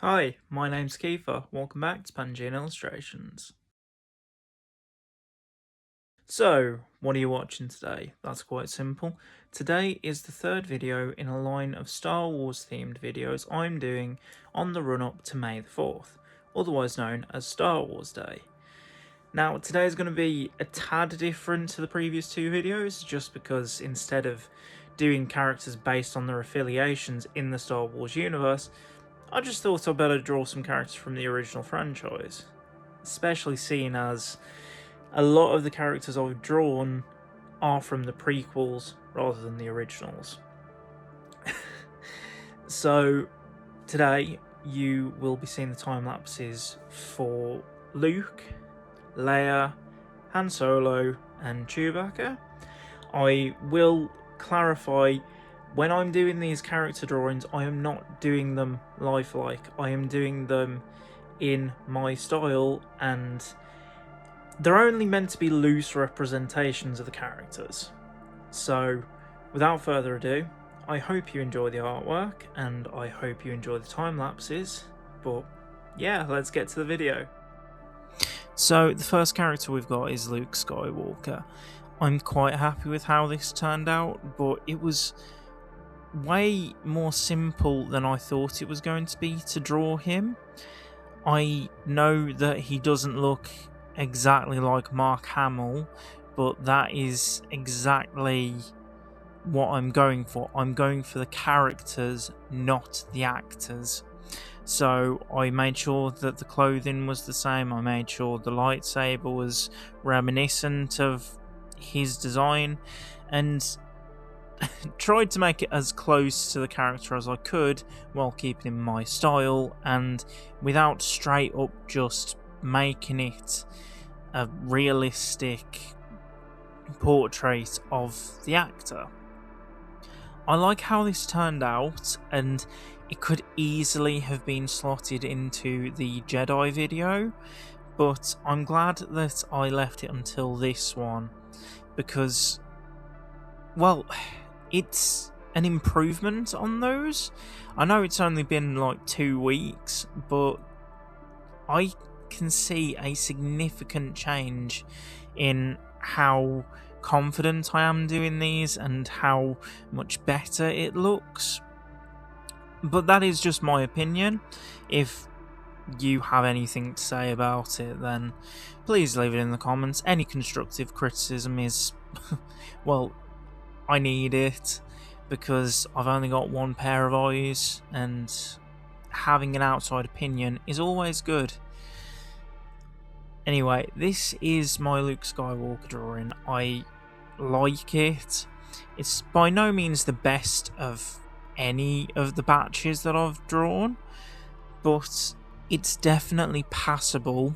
Hi, my name's Kiefer. Welcome back to Pangaean Illustrations. So, what are you watching today? That's quite simple. Today is the third video in a line of Star Wars themed videos I'm doing on the run up to May the 4th, otherwise known as Star Wars Day. Now, today is going to be a tad different to the previous two videos, just because instead of doing characters based on their affiliations in the Star Wars universe, I just thought I'd better draw some characters from the original franchise. Especially seeing as a lot of the characters I've drawn are from the prequels rather than the originals. So today you will be seeing the time lapses for Luke, Leia, Han Solo and Chewbacca. I will clarify, when I'm doing these character drawings, I am not doing them lifelike. I am doing them in my style, and they're only meant to be loose representations of the characters. So, without further ado, I hope you enjoy the artwork, and I hope you enjoy the time lapses. But yeah, let's get to the video. So, the first character we've got is Luke Skywalker. I'm quite happy with how this turned out, but it was way more simple than I thought it was going to be to draw him. I know that he doesn't look exactly like Mark Hamill, but that is exactly what I'm going for. I'm going for the characters, not the actors. So I made sure that the clothing was the same. I made sure the lightsaber was reminiscent of his design, and tried to make it as close to the character as I could while keeping in my style and without straight up just making it a realistic portrait of the actor. I like how this turned out, and it could easily have been slotted into the Jedi video, but I'm glad that I left it until this one because, well, it's an improvement on those. I know it's only been like 2 weeks, but I can see a significant change in how confident I am doing these and how much better it looks. But that is just my opinion. If you have anything to say about it, then please leave it in the comments. Any constructive criticism is, well, I need it because I've only got one pair of eyes, and having an outside opinion is always good. Anyway, this is my Luke Skywalker drawing. I like it. It's by no means the best of any of the batches that I've drawn, but it's definitely passable.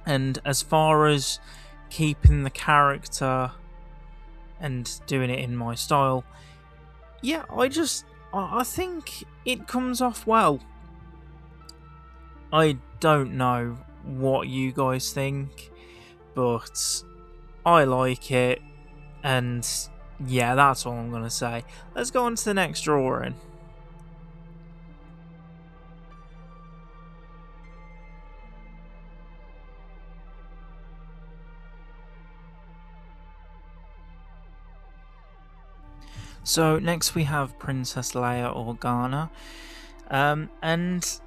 And as far as keeping the character and doing it in my style, yeah, I think it comes off well. I don't know what you guys think, but I like it, and yeah, that's all I'm gonna say. Let's go on to the next drawing. So next we have Princess Leia Organa, and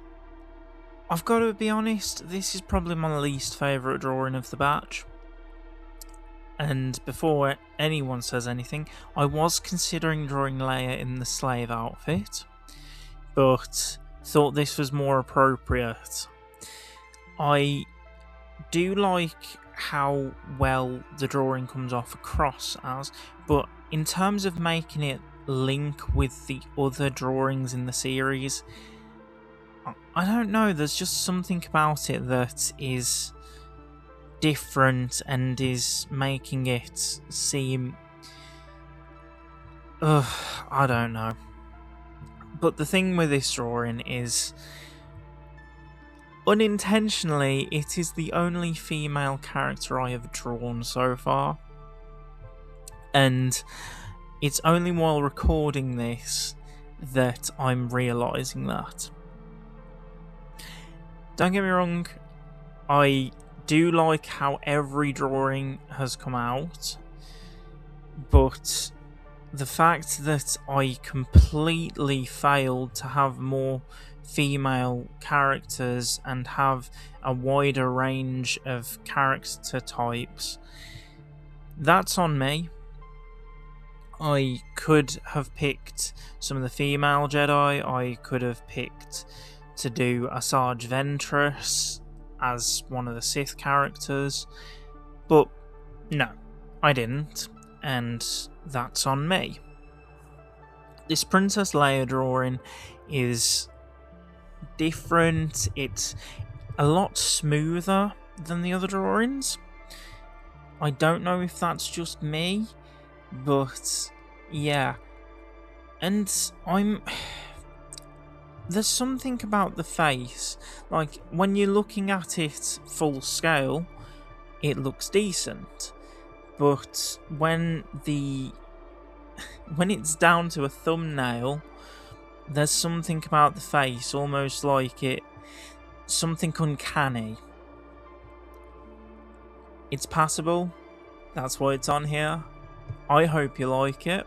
I've got to be honest, this is probably my least favourite drawing of the batch. And before anyone says anything, I was considering drawing Leia in the slave outfit, but thought this was more appropriate. I do like how well the drawing comes off across as, but in terms of making it link with the other drawings in the series, I don't know, there's just something about it that is different and is making it seem, I don't know. But the thing with this drawing is, unintentionally, it is the only female character I have drawn so far. And it's only while recording this that I'm realising that. Don't get me wrong, I do like how every drawing has come out, but the fact that I completely failed to have more female characters and have a wider range of character types, that's on me. I could have picked some of the female Jedi. I could have picked to do Asajj Ventress as one of the Sith characters, but no, I didn't, and that's on me. This Princess Leia drawing is different. It's a lot smoother than the other drawings. I don't know if that's just me, but yeah. And there's something about the face, like when you're looking at it full scale, it looks decent, but when it's down to a thumbnail, there's something about the face, almost like something uncanny. It's passable, that's why it's on here. I hope you like it,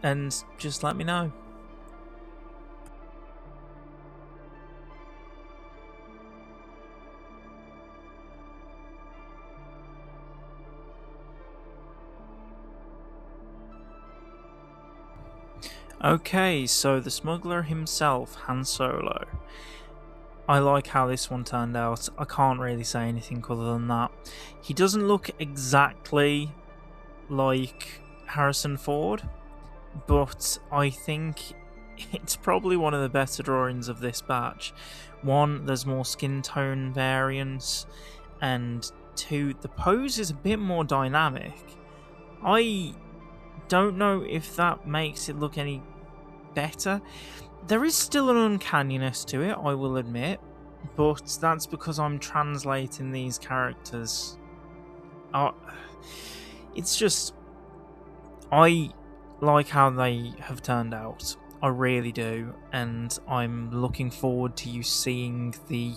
and just let me know. Okay, so the smuggler himself, Han Solo. I like how this one turned out. I can't really say anything other than that. He doesn't look exactly like Harrison Ford, but I think it's probably one of the better drawings of this batch. One, there's more skin tone variance, and two, the pose is a bit more dynamic. I don't know if that makes it look any better. There is still an uncanniness to it, I will admit, but that's because I'm translating these characters. It's just, I like how they have turned out. I really do, and I'm looking forward to you seeing the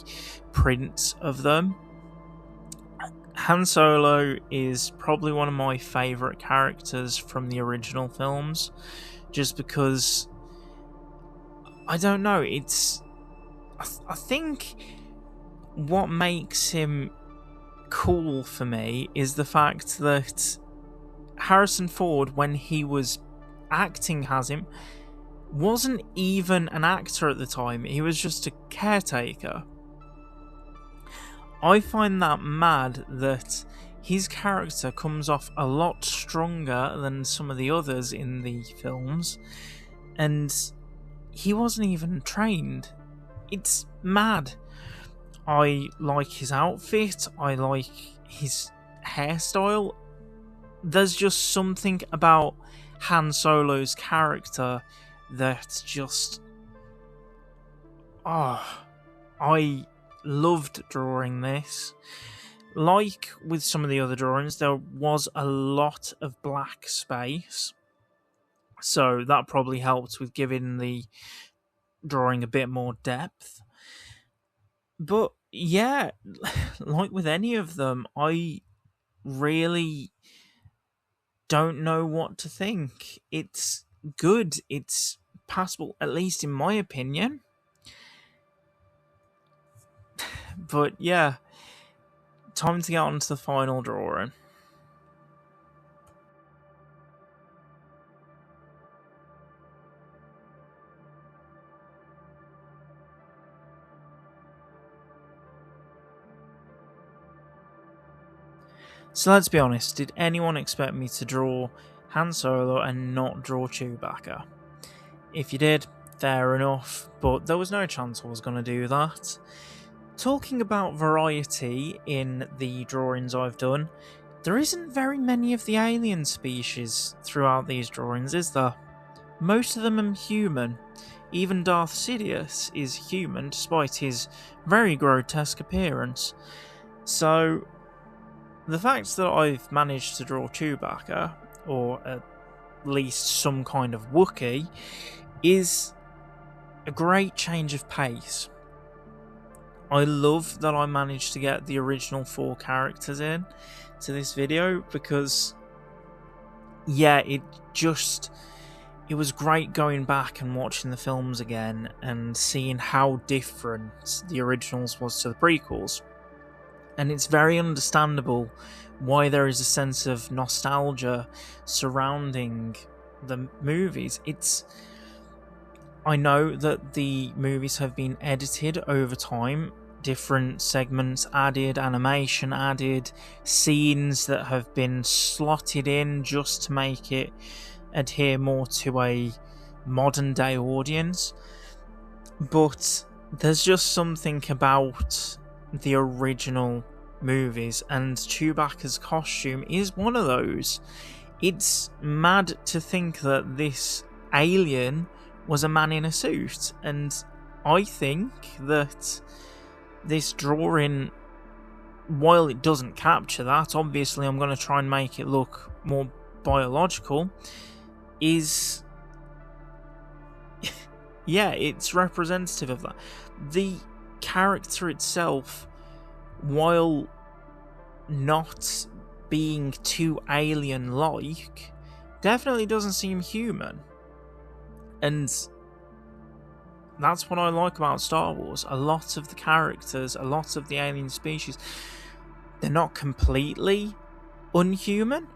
prints of them. Han Solo is probably one of my favourite characters from the original films, just because, I don't know, I think what makes him cool for me is the fact that Harrison Ford, when he was acting as him, wasn't even an actor at the time, he was just a caretaker. I find that mad that his character comes off a lot stronger than some of the others in the films, and he wasn't even trained. It's mad. I like his outfit, I like his hairstyle. There's just something about Han Solo's character that just... I loved drawing this. Like with some of the other drawings, there was a lot of black space, so that probably helped with giving the drawing a bit more depth. But yeah, like with any of them, I really don't know what to think. It's good, it's passable, at least in my opinion. But yeah, time to get on to the final drawing. So let's be honest, did anyone expect me to draw Han Solo and not draw Chewbacca? If you did, fair enough, but there was no chance I was going to do that. Talking about variety in the drawings I've done, there isn't very many of the alien species throughout these drawings, is there? Most of them are human. Even Darth Sidious is human, despite his very grotesque appearance. So, the fact that I've managed to draw Chewbacca, or at least some kind of Wookiee, is a great change of pace. I love that I managed to get the original 4 characters in to this video, because yeah, it was great going back and watching the films again and seeing how different the originals was to the prequels. And it's very understandable why there is a sense of nostalgia surrounding the movies. I know that the movies have been edited over time, different segments added, animation added, scenes that have been slotted in just to make it adhere more to a modern day audience. But there's just something about the original movies, and Chewbacca's costume is one of those. It's mad to think that this alien was a man in a suit, and I think that this drawing, while it doesn't capture that, obviously I'm going to try and make it look more biological, is yeah, it's representative of that. The character itself, while not being too alien-like, definitely doesn't seem human. And that's what I like about Star Wars. A lot of the characters, a lot of the alien species, they're not completely unhuman,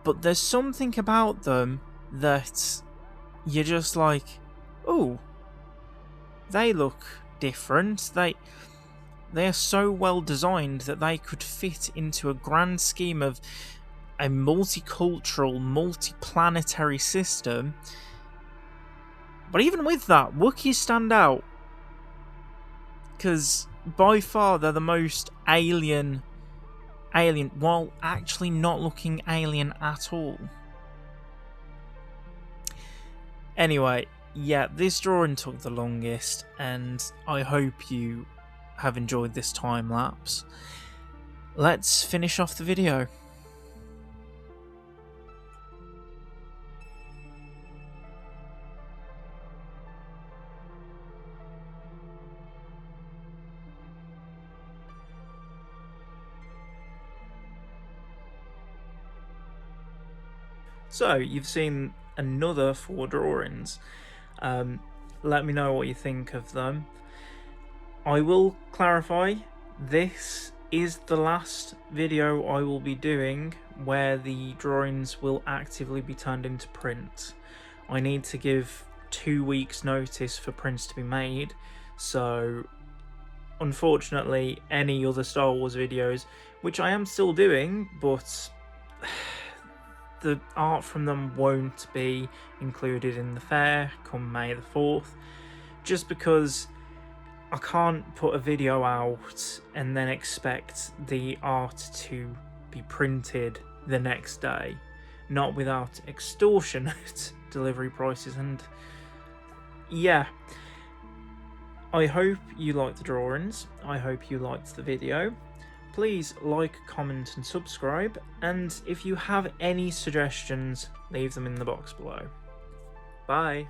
but there's something about them that you're just like, oh, they look different. They are so well designed that they could fit into a grand scheme of a multicultural, multi-planetary system. But even with that, Wookiees stand out, because by far they're the most alien, while actually not looking alien at all. Anyway, yeah, this drawing took the longest, and I hope you have enjoyed this time lapse. Let's finish off the video. So, you've seen another 4 drawings. Let me know what you think of them. I will clarify, this is the last video I will be doing where the drawings will actively be turned into print. I need to give 2 weeks notice for prints to be made, so unfortunately any other Star Wars videos, which I am still doing, but the art from them won't be included in the fair come May the 4th, just because I can't put a video out and then expect the art to be printed the next day, not without extortionate delivery prices. And yeah, I hope you liked the drawings, I hope you liked the video. Please like, comment and subscribe, and if you have any suggestions, leave them in the box below. Bye!